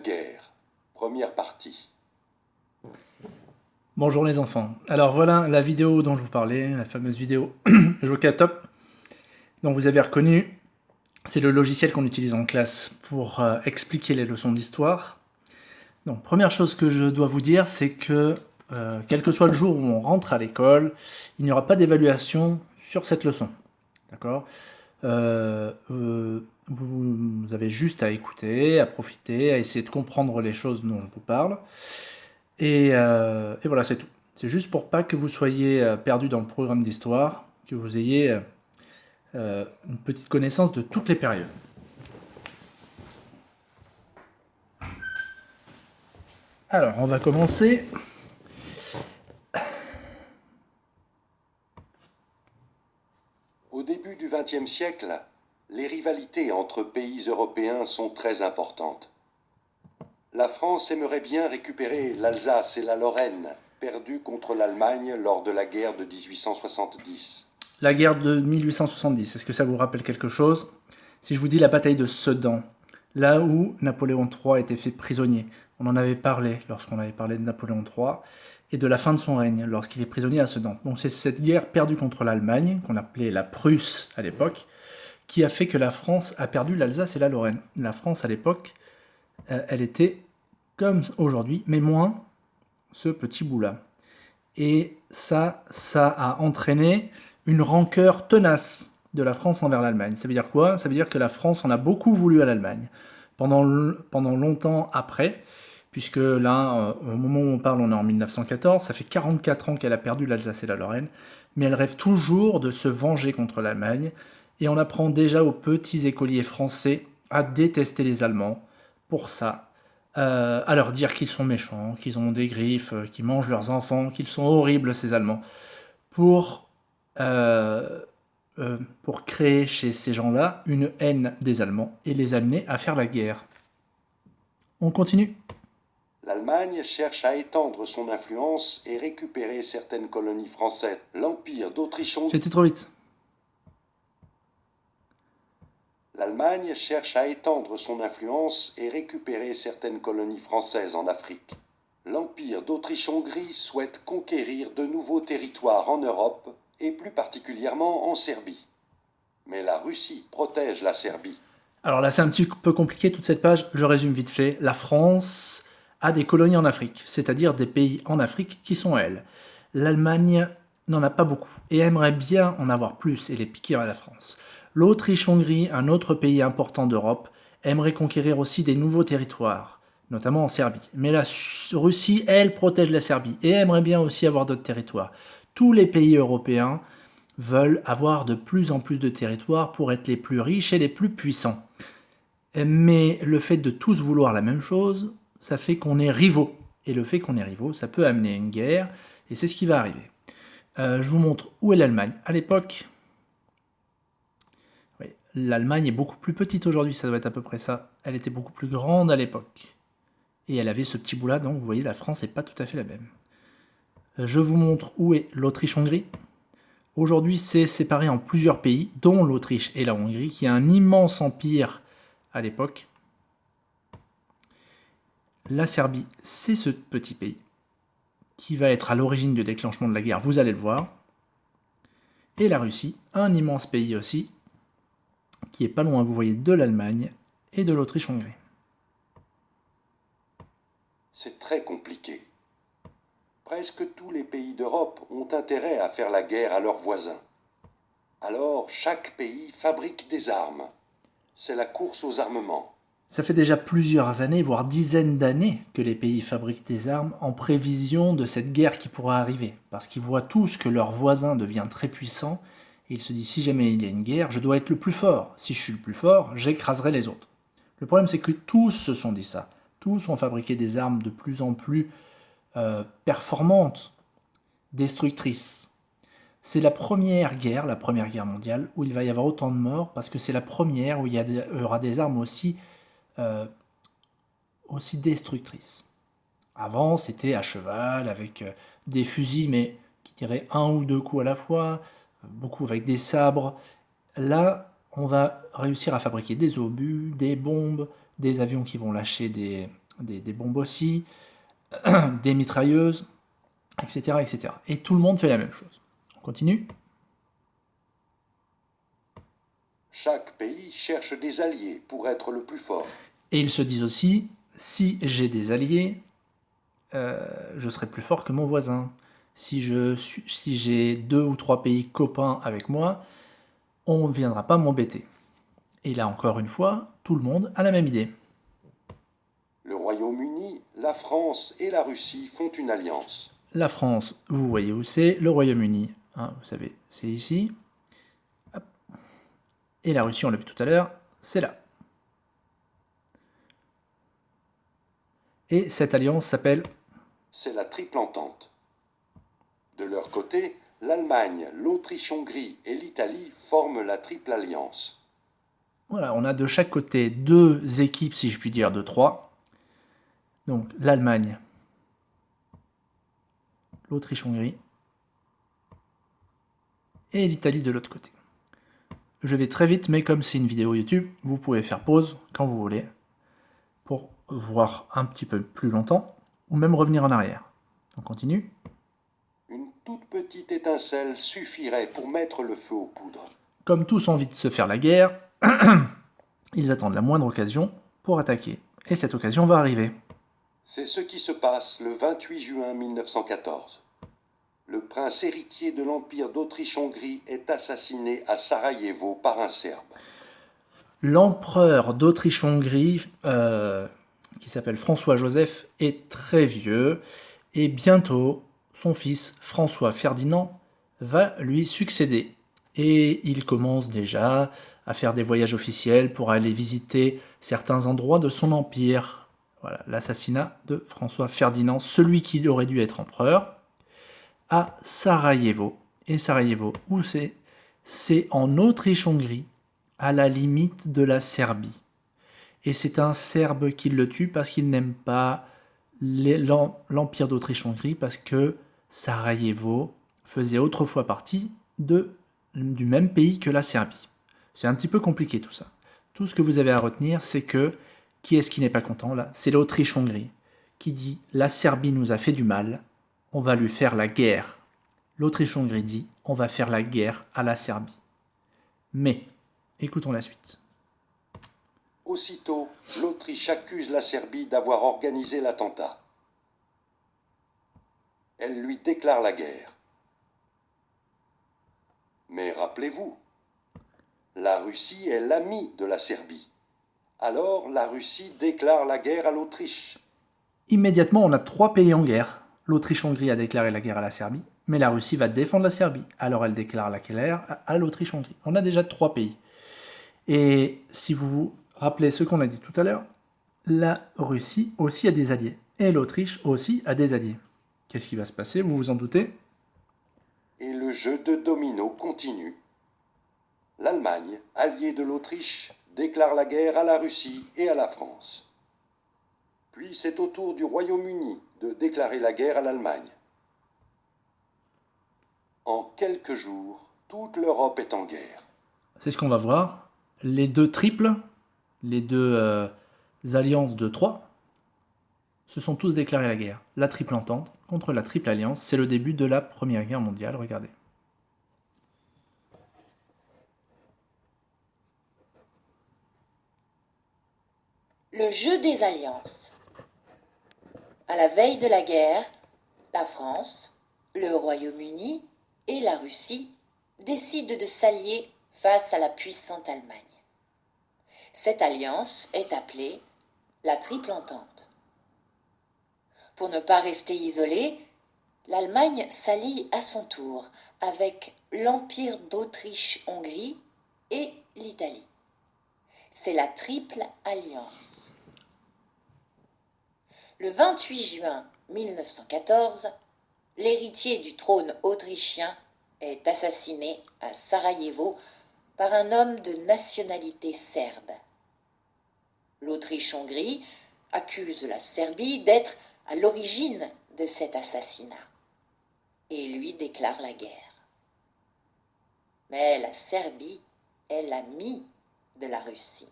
Guerre, première partie. Bonjour les enfants. Alors voilà la vidéo dont je vous parlais, la fameuse vidéo Jokatop, dont vous avez reconnu. C'est le logiciel qu'on utilise en classe pour expliquer les leçons d'histoire. Donc première chose que je dois vous dire, c'est que quel que soit le jour où on rentre à l'école, il n'y aura pas d'évaluation sur cette leçon. D'accord vous avez juste à écouter, à profiter, à essayer de comprendre les choses dont je vous parle. Et voilà, c'est tout. C'est juste pour pas que vous soyez perdu dans le programme d'histoire, que vous ayez une petite connaissance de toutes les périodes. Alors, on va commencer. Au début du XXe siècle, les rivalités entre pays européens sont très importantes. La France aimerait bien récupérer l'Alsace et la Lorraine, perdues contre l'Allemagne lors de la guerre de 1870. La guerre de 1870, est-ce que ça vous rappelle quelque chose? Si je vous dis la bataille de Sedan, là où Napoléon III était fait prisonnier, on en avait parlé lorsqu'on avait parlé de Napoléon III, et de la fin de son règne, lorsqu'il est prisonnier à Sedan. Donc c'est cette guerre perdue contre l'Allemagne, qu'on appelait la Prusse à l'époque, qui a fait que la France a perdu l'Alsace et la Lorraine. La France à l'époque, elle était comme aujourd'hui, mais moins ce petit bout-là. Et ça a entraîné une rancœur tenace de la France envers l'Allemagne. Ça veut dire quoi? Ça veut dire que la France en a beaucoup voulu à l'Allemagne. Pendant longtemps après, puisque là, au moment où on parle, on est en 1914, ça fait 44 ans qu'elle a perdu l'Alsace et la Lorraine, mais elle rêve toujours de se venger contre l'Allemagne, et on apprend déjà aux petits écoliers français à détester les Allemands pour ça, à leur dire qu'ils sont méchants, qu'ils ont des griffes, qu'ils mangent leurs enfants, qu'ils sont horribles ces Allemands, pour, euh, pour créer chez ces gens-là une haine des Allemands et les amener à faire la guerre. On continue. L'Allemagne cherche à étendre son influence et récupérer certaines colonies françaises. L'Empire d'Autriche-Hongrie. J'étais trop vite. L'Allemagne cherche à étendre son influence et récupérer certaines colonies françaises en Afrique. L'Empire d'Autriche-Hongrie souhaite conquérir de nouveaux territoires en Europe et plus particulièrement en Serbie. Mais la Russie protège la Serbie. Alors là, c'est un petit peu compliqué toute cette page, je résume vite fait. La France a des colonies en Afrique, c'est-à-dire des pays en Afrique qui sont elles. L'Allemagne n'en a pas beaucoup et aimerait bien en avoir plus et les piquer à la France. L'Autriche-Hongrie, un autre pays important d'Europe, aimerait conquérir aussi des nouveaux territoires, notamment en Serbie. Mais la Russie, elle, protège la Serbie et aimerait bien aussi avoir d'autres territoires. Tous les pays européens veulent avoir de plus en plus de territoires pour être les plus riches et les plus puissants. Mais le fait de tous vouloir la même chose, ça fait qu'on est rivaux. Et le fait qu'on est rivaux, ça peut amener une guerre, et c'est ce qui va arriver. Je vous montre où est l'Allemagne. À l'époque, oui, l'Allemagne est beaucoup plus petite aujourd'hui, ça doit être à peu près ça. Elle était beaucoup plus grande à l'époque. Et elle avait ce petit bout-là, donc vous voyez, la France n'est pas tout à fait la même. Je vous montre où est l'Autriche-Hongrie. Aujourd'hui, c'est séparé en plusieurs pays, dont l'Autriche et la Hongrie, qui a un immense empire à l'époque. La Serbie, c'est ce petit pays qui va être à l'origine du déclenchement de la guerre, vous allez le voir. Et la Russie, un immense pays aussi, qui est pas loin, vous voyez, de l'Allemagne et de l'Autriche-Hongrie. C'est très compliqué. Presque tous les pays d'Europe ont intérêt à faire la guerre à leurs voisins. Alors, chaque pays fabrique des armes. C'est la course aux armements. Ça fait déjà plusieurs années, voire dizaines d'années, que les pays fabriquent des armes en prévision de cette guerre qui pourra arriver. Parce qu'ils voient tous que leur voisin devient très puissant, et ils se disent si jamais il y a une guerre, je dois être le plus fort. Si je suis le plus fort, j'écraserai les autres. Le problème c'est que tous se sont dit ça. Tous ont fabriqué des armes de plus en plus performantes, destructrices. C'est la Première Guerre mondiale, où il va y avoir autant de morts, parce que c'est la première où il y aura des armes aussi destructrices. Avant, c'était à cheval, avec des fusils, mais qui tiraient un ou deux coups à la fois, beaucoup avec des sabres. Là, on va réussir à fabriquer des obus, des bombes, des avions qui vont lâcher des des bombes aussi, des mitrailleuses, etc., etc. Et tout le monde fait la même chose. On continue. Chaque pays cherche des alliés pour être le plus fort. Et ils se disent aussi, si j'ai des alliés, je serai plus fort que mon voisin. Si j'ai 2 ou 3 pays copains avec moi, on ne viendra pas m'embêter. Et là, encore une fois, tout le monde a la même idée. Le Royaume-Uni, la France et la Russie font une alliance. La France, vous voyez où c'est, le Royaume-Uni, hein, vous savez, c'est ici. Hop. Et la Russie, on l'a vu tout à l'heure, c'est là. Et cette alliance s'appelle... C'est la triple entente. De leur côté, l'Allemagne, l'Autriche-Hongrie et l'Italie forment la triple alliance. Voilà, on a de chaque côté 2 équipes, si je puis dire, de 3. Donc l'Allemagne, l'Autriche-Hongrie et l'Italie de l'autre côté. Je vais très vite, mais comme c'est une vidéo YouTube, vous pouvez faire pause quand vous voulez pour voir un petit peu plus longtemps ou même revenir en arrière. On continue. Une toute petite étincelle suffirait pour mettre le feu aux poudres. Comme tous ont envie de se faire la guerre, ils attendent la moindre occasion pour attaquer. Et cette occasion va arriver. C'est ce qui se passe le 28 juin 1914. Le prince héritier de l'Empire d'Autriche-Hongrie est assassiné à Sarajevo par un Serbe. L'empereur d'Autriche-Hongrie, qui s'appelle François-Joseph, est très vieux et bientôt son fils François Ferdinand va lui succéder. Et il commence déjà à faire des voyages officiels pour aller visiter certains endroits de son empire. Voilà, l'assassinat de François Ferdinand, celui qui aurait dû être empereur, à Sarajevo. Et Sarajevo, où c'est? C'est en Autriche-Hongrie, à la limite de la Serbie. Et c'est un Serbe qui le tue parce qu'il n'aime pas l'Empire d'Autriche-Hongrie, parce que Sarajevo faisait autrefois partie du même pays que la Serbie. C'est un petit peu compliqué tout ça. Tout ce que vous avez à retenir, c'est que qui est-ce qui n'est pas content là? C'est l'Autriche-Hongrie qui dit la Serbie nous a fait du mal, on va lui faire la guerre. L'Autriche-Hongrie dit on va faire la guerre à la Serbie. Mais, écoutons la suite. Aussitôt, l'Autriche accuse la Serbie d'avoir organisé l'attentat. Elle lui déclare la guerre. Mais rappelez-vous, la Russie est l'amie de la Serbie. Alors la Russie déclare la guerre à l'Autriche. Immédiatement, on a 3 pays en guerre. L'Autriche-Hongrie a déclaré la guerre à la Serbie, mais la Russie va défendre la Serbie. Alors elle déclare la guerre à l'Autriche-Hongrie. On a déjà 3 pays. Et si vous vous rappelez ce qu'on a dit tout à l'heure, la Russie aussi a des alliés. Et l'Autriche aussi a des alliés. Qu'est-ce qui va se passer? Vous vous en doutez? Et le jeu de domino continue. L'Allemagne, alliée de l'Autriche, déclare la guerre à la Russie et à la France. Puis c'est au tour du Royaume-Uni de déclarer la guerre à l'Allemagne. En quelques jours, toute l'Europe est en guerre. C'est ce qu'on va voir. Les 2 triples, les 2 alliances de 3, se sont tous déclarés la guerre. La triple entente contre la triple alliance, c'est le début de la Première Guerre mondiale, regardez. Le jeu des alliances. À la veille de la guerre, la France, le Royaume-Uni et la Russie décident de s'allier face à la puissante Allemagne. Cette alliance est appelée la Triple Entente. Pour ne pas rester isolée, l'Allemagne s'allie à son tour avec l'Empire d'Autriche-Hongrie et l'Italie. C'est la Triple Alliance. Le 28 juin 1914, l'héritier du trône autrichien est assassiné à Sarajevo par un homme de nationalité serbe. L'Autriche-Hongrie accuse la Serbie d'être à l'origine de cet assassinat et lui déclare la guerre. Mais la Serbie est l'amie de la Russie.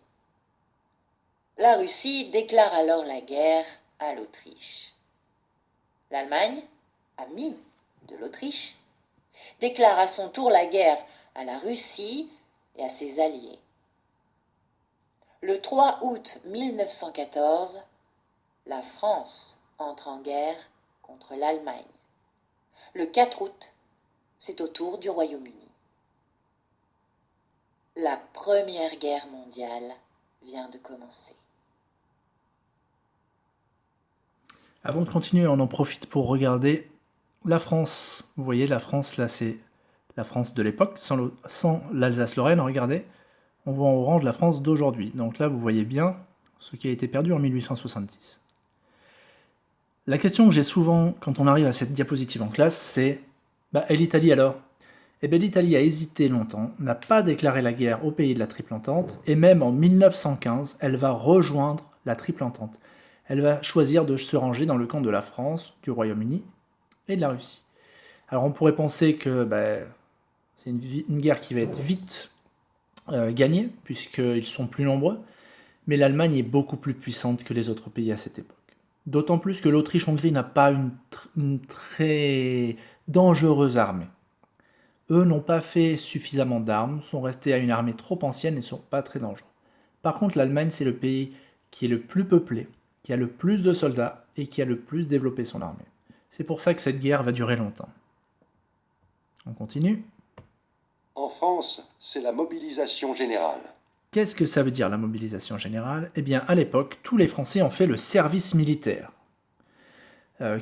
La Russie déclare alors la guerre à l'Autriche. L'Allemagne, amie de l'Autriche, déclare à son tour la guerre à la Russie et à ses alliés. Le 3 août 1914, la France entre en guerre contre l'Allemagne. Le 4 août, c'est au tour du Royaume-Uni. La Première Guerre mondiale vient de commencer. Avant de continuer, on en profite pour regarder la France. Vous voyez, la France, là, c'est la France de l'époque, sans l'Alsace-Lorraine. Regardez, on voit en orange la France d'aujourd'hui. Donc là, vous voyez bien ce qui a été perdu en 1870. La question que j'ai souvent quand on arrive à cette diapositive en classe, c'est et l'Italie alors? Eh bien, l'Italie a hésité longtemps, n'a pas déclaré la guerre aux pays de la Triple Entente, et même en 1915, elle va rejoindre la Triple Entente. Elle va choisir de se ranger dans le camp de la France, du Royaume-Uni et de la Russie. Alors on pourrait penser que c'est une guerre qui va être vite gagnée, puisqu'ils sont plus nombreux, mais l'Allemagne est beaucoup plus puissante que les autres pays à cette époque. D'autant plus que l'Autriche-Hongrie n'a pas une très dangereuse armée. Eux n'ont pas fait suffisamment d'armes, sont restés à une armée trop ancienne et ne sont pas très dangereux. Par contre, l'Allemagne, c'est le pays qui est le plus peuplé, qui a le plus de soldats et qui a le plus développé son armée. C'est pour ça que cette guerre va durer longtemps. On continue. En France, c'est la mobilisation générale. Qu'est-ce que ça veut dire la mobilisation générale? Eh bien, à l'époque, tous les Français ont fait le service militaire,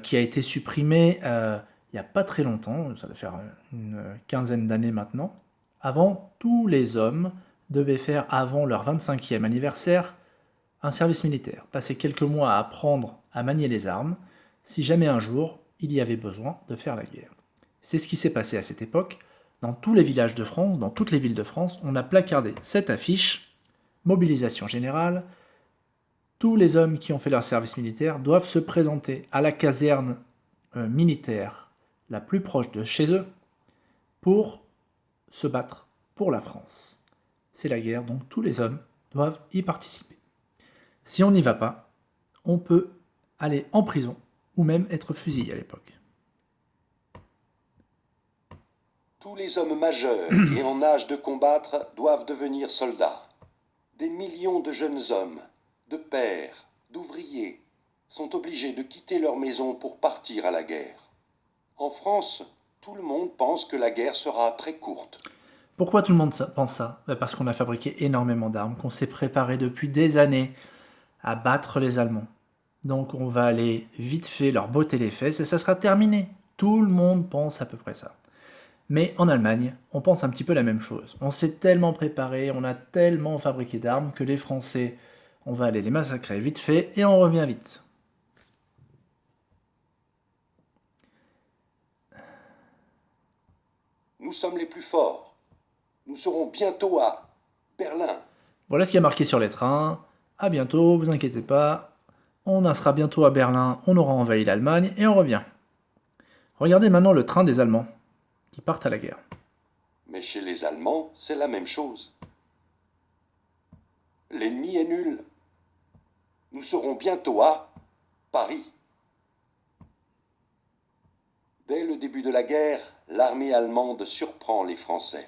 qui a été supprimé il n'y a pas très longtemps, ça doit faire une quinzaine d'années maintenant. Avant, tous les hommes devaient faire, avant leur 25e anniversaire, un service militaire, passer quelques mois à apprendre à manier les armes, si jamais un jour il y avait besoin de faire la guerre. C'est ce qui s'est passé à cette époque. Dans tous les villages de France, dans toutes les villes de France, on a placardé cette affiche, mobilisation générale. Tous les hommes qui ont fait leur service militaire doivent se présenter à la caserne militaire la plus proche de chez eux pour se battre pour la France. C'est la guerre, donc tous les hommes doivent y participer. Si on n'y va pas, on peut aller en prison ou même être fusillé à l'époque. Tous les hommes majeurs et en âge de combattre doivent devenir soldats. Des millions de jeunes hommes, de pères, d'ouvriers, sont obligés de quitter leur maison pour partir à la guerre. En France, tout le monde pense que la guerre sera très courte. Pourquoi tout le monde pense ça? Parce qu'on a fabriqué énormément d'armes, qu'on s'est préparé depuis des années à battre les Allemands. Donc on va aller vite fait leur botter les fesses et ça sera terminé. Tout le monde pense à peu près ça. Mais en Allemagne, on pense un petit peu la même chose. On s'est tellement préparé, on a tellement fabriqué d'armes que les Français, on va aller les massacrer vite fait et on revient vite. Nous sommes les plus forts. Nous serons bientôt à Berlin. Voilà ce qui est marqué sur les trains. À bientôt, vous inquiétez pas. On en sera bientôt à Berlin, on aura envahi l'Allemagne et on revient. Regardez maintenant le train des Allemands qui partent à la guerre. Mais chez les Allemands, c'est la même chose. L'ennemi est nul. Nous serons bientôt à Paris. Dès le début de la guerre, l'armée allemande surprend les Français.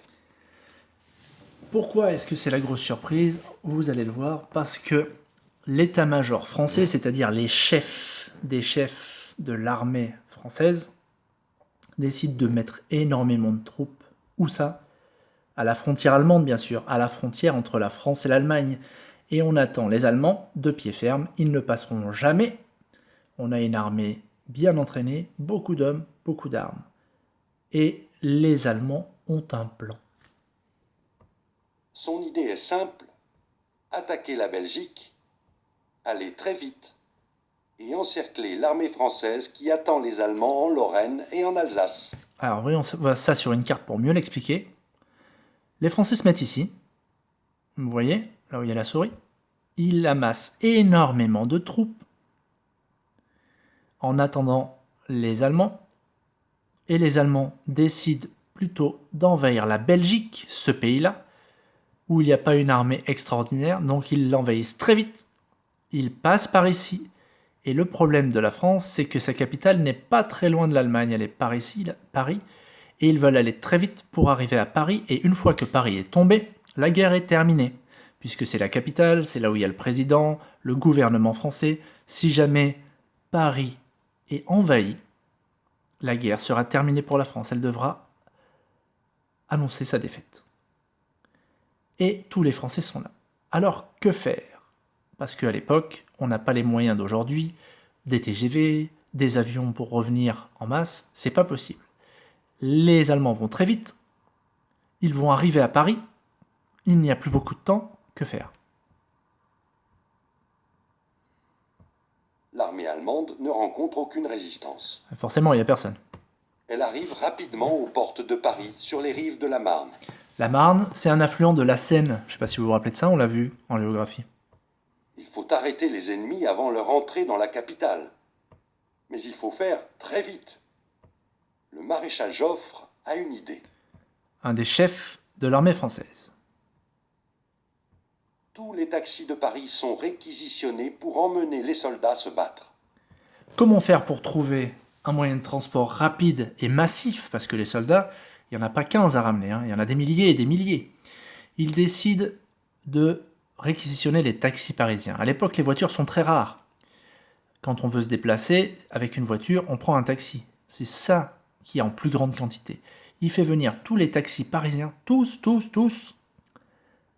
Pourquoi est-ce que c'est la grosse surprise? Vous allez le voir, parce que l'état-major français, c'est-à-dire les chefs des chefs de l'armée française, décident de mettre énormément de troupes. Où ça? À la frontière allemande, bien sûr, à la frontière entre la France et l'Allemagne. Et on attend les Allemands de pied ferme, ils ne passeront jamais. On a une armée bien entraînée, beaucoup d'hommes, beaucoup d'armes. Et les Allemands ont un plan. Son idée est simple, attaquer la Belgique, aller très vite et encercler l'armée française qui attend les Allemands en Lorraine et en Alsace. Alors voyons ça sur une carte pour mieux l'expliquer. Les Français se mettent ici, vous voyez, là où il y a la souris. Ils amassent énormément de troupes en attendant les Allemands. Et les Allemands décident plutôt d'envahir la Belgique, ce pays-là, où il n'y a pas une armée extraordinaire, donc ils l'envahissent très vite. Ils passent par ici, Et le problème de la France, c'est que sa capitale n'est pas très loin de l'Allemagne, elle est par ici, Paris, et ils veulent aller très vite pour arriver à Paris, et une fois que Paris est tombé, la guerre est terminée, puisque c'est la capitale, c'est là où il y a le président, le gouvernement français. Si jamais Paris est envahi, la guerre sera terminée pour la France, elle devra annoncer sa défaite. Et tous les Français sont là. Alors que faire? Parce qu'à l'époque, on n'a pas les moyens d'aujourd'hui, des TGV, des avions pour revenir en masse, c'est pas possible. Les Allemands vont très vite, ils vont arriver à Paris, il n'y a plus beaucoup de temps, que faire? L'armée allemande ne rencontre aucune résistance. Forcément, il n'y a personne. Elle arrive rapidement aux portes de Paris, sur les rives de la Marne. La Marne, c'est un affluent de la Seine. Je ne sais pas si vous vous rappelez de ça, on l'a vu en géographie. Il faut arrêter les ennemis avant leur entrée dans la capitale. Mais il faut faire très vite. Le maréchal Joffre a une idée. Un des chefs de l'armée française. Tous les taxis de Paris sont réquisitionnés pour emmener les soldats se battre. Comment faire pour trouver un moyen de transport rapide et massif? Parce que les soldats, il n'y en a pas 15 à ramener, il y en a des milliers et des milliers. Ils décident de réquisitionner les taxis parisiens. À l'époque, les voitures sont très rares. Quand on veut se déplacer avec une voiture, on prend un taxi. C'est ça qui est en plus grande quantité. Il fait venir tous les taxis parisiens, tous,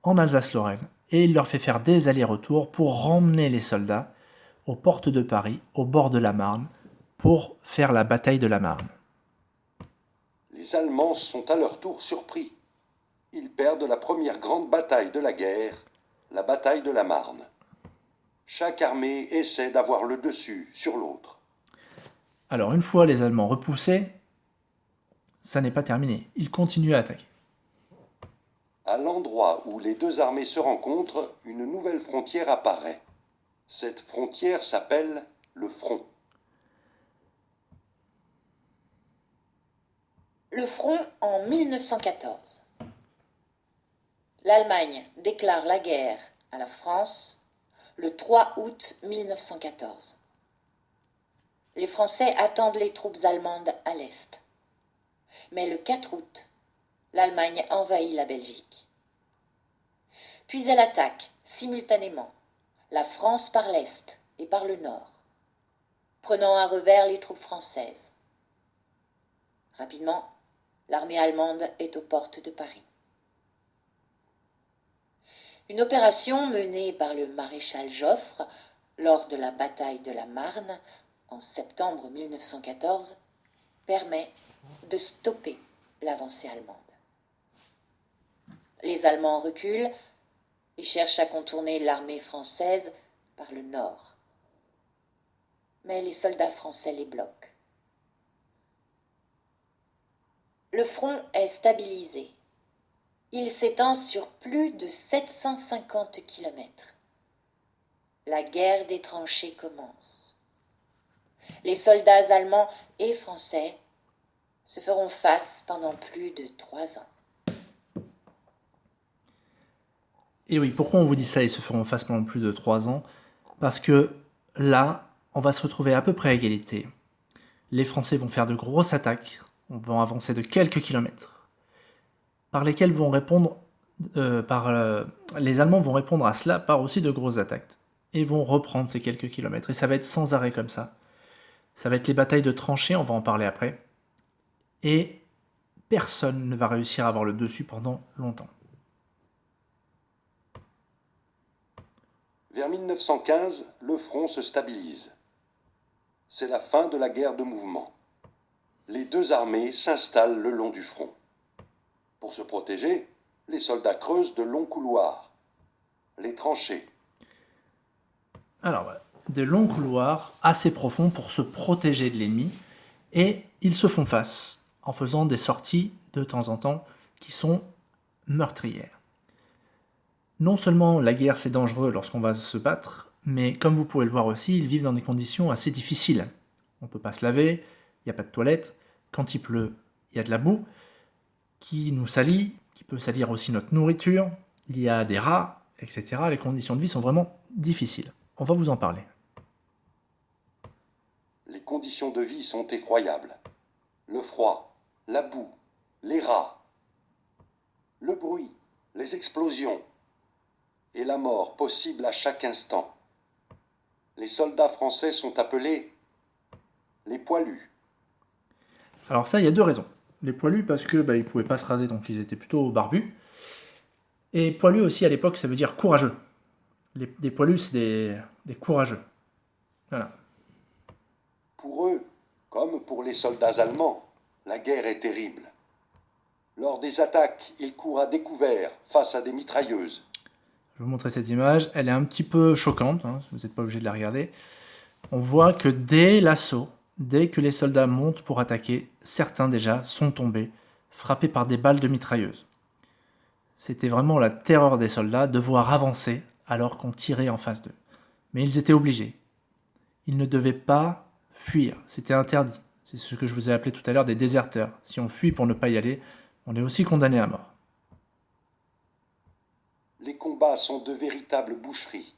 en Alsace-Lorraine. Et il leur fait faire des allers-retours pour ramener les soldats aux portes de Paris, au bord de la Marne, pour faire la bataille de la Marne. Les Allemands sont à leur tour surpris. Ils perdent la première grande bataille de la guerre, la bataille de la Marne. Chaque armée essaie d'avoir le dessus sur l'autre. Alors une fois les Allemands repoussés, ça n'est pas terminé. Ils continuent à attaquer. À l'endroit où les deux armées se rencontrent, une nouvelle frontière apparaît. Cette frontière s'appelle le front. Le front en 1914. L'Allemagne déclare la guerre à la France le 3 août 1914. Les Français attendent les troupes allemandes à l'est. Mais le 4 août, l'Allemagne envahit la Belgique. Puis elle attaque simultanément la France par l'est et par le nord, prenant à revers les troupes françaises. Rapidement, l'armée allemande est aux portes de Paris. Une opération menée par le maréchal Joffre lors de la bataille de la Marne en septembre 1914 permet de stopper l'avancée allemande. Les Allemands reculent et cherchent à contourner l'armée française par le nord. Mais les soldats français les bloquent. Le front est stabilisé. Il s'étend sur plus de 750 kilomètres. La guerre des tranchées commence. Les soldats allemands et français se feront face pendant plus de 3 ans. Et oui, pourquoi on vous dit ça, ils se feront face pendant plus de 3 ans? Parce que là, on va se retrouver à peu près à égalité. Les Français vont faire de grosses attaques, vont avancer de quelques kilomètres, par lesquels vont répondre, les Allemands vont répondre à cela par aussi de grosses attaques, et vont reprendre ces quelques kilomètres. Et ça va être sans arrêt comme ça. Ça va être les batailles de tranchées, on va en parler après. Et personne ne va réussir à avoir le dessus pendant longtemps. Vers 1915, le front se stabilise. C'est la fin de la guerre de mouvement. Les deux armées s'installent le long du front. Pour se protéger, les soldats creusent de longs couloirs, les tranchées. Alors, de longs couloirs assez profonds pour se protéger de l'ennemi, et ils se font face en faisant des sorties de temps en temps qui sont meurtrières. Non seulement la guerre c'est dangereux lorsqu'on va se battre, mais comme vous pouvez le voir aussi, ils vivent dans des conditions assez difficiles. On ne peut pas se laver, il n'y a pas de toilette, quand il pleut, il y a de la boue qui nous salit, qui peut salir aussi notre nourriture, il y a des rats, etc. Les conditions de vie sont vraiment difficiles. On va vous en parler. Les conditions de vie sont effroyables. Le froid, la boue, les rats, le bruit, les explosions et la mort possible à chaque instant. Les soldats français sont appelés les poilus. Alors ça, il y a deux raisons. Les poilus parce que ils pouvaient pas se raser, donc ils étaient plutôt barbus. Et poilus aussi à l'époque, ça veut dire courageux. Des poilus, c'est des courageux. Voilà. Pour eux, comme pour les soldats allemands, la guerre est terrible. Lors des attaques, ils courent à découvert face à des mitrailleuses. Je vais vous montrer cette image. Elle est un petit peu choquante, hein, vous n'êtes pas obligé de la regarder. On voit que dès l'assaut, dès que les soldats montent pour attaquer, certains déjà sont tombés, frappés par des balles de mitrailleuse. C'était vraiment la terreur des soldats de voir avancer alors qu'on tirait en face d'eux. Mais ils étaient obligés. Ils ne devaient pas fuir, c'était interdit. C'est ce que je vous ai appelé tout à l'heure des déserteurs. Si on fuit pour ne pas y aller, on est aussi condamné à mort. Les combats sont de véritables boucheries.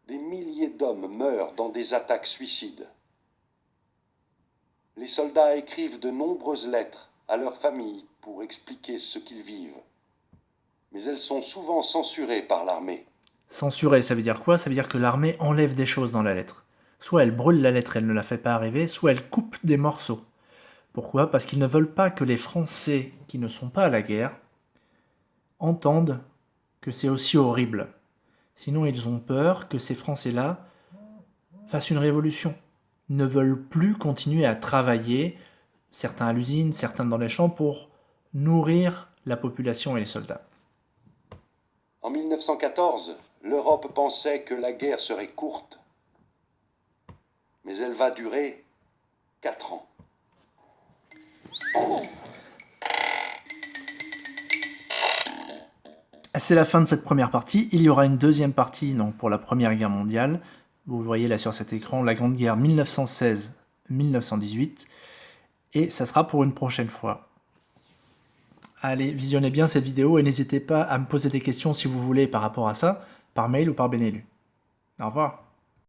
Des milliers d'hommes meurent dans des attaques suicides. Les soldats écrivent de nombreuses lettres à leurs familles pour expliquer ce qu'ils vivent. Mais elles sont souvent censurées par l'armée. Censurer, ça veut dire quoi? Ça veut dire que l'armée enlève des choses dans la lettre. Soit elle brûle la lettre, elle ne la fait pas arriver, soit elle coupe des morceaux. Pourquoi? Parce qu'ils ne veulent pas que les Français qui ne sont pas à la guerre entendent que c'est aussi horrible. Sinon, ils ont peur que ces Français-là fassent une révolution. Ils ne veulent plus continuer à travailler, certains à l'usine, certains dans les champs, pour nourrir la population et les soldats. En 1914, l'Europe pensait que la guerre serait courte. Mais elle va durer 4 ans. C'est la fin de cette première partie. Il y aura une deuxième partie donc, pour la Première Guerre mondiale. Vous voyez là sur cet écran la Grande Guerre 1916-1918. Et ça sera pour une prochaine fois. Allez, visionnez bien cette vidéo et n'hésitez pas à me poser des questions si vous voulez par rapport à ça, par mail ou par Benelu. Au revoir.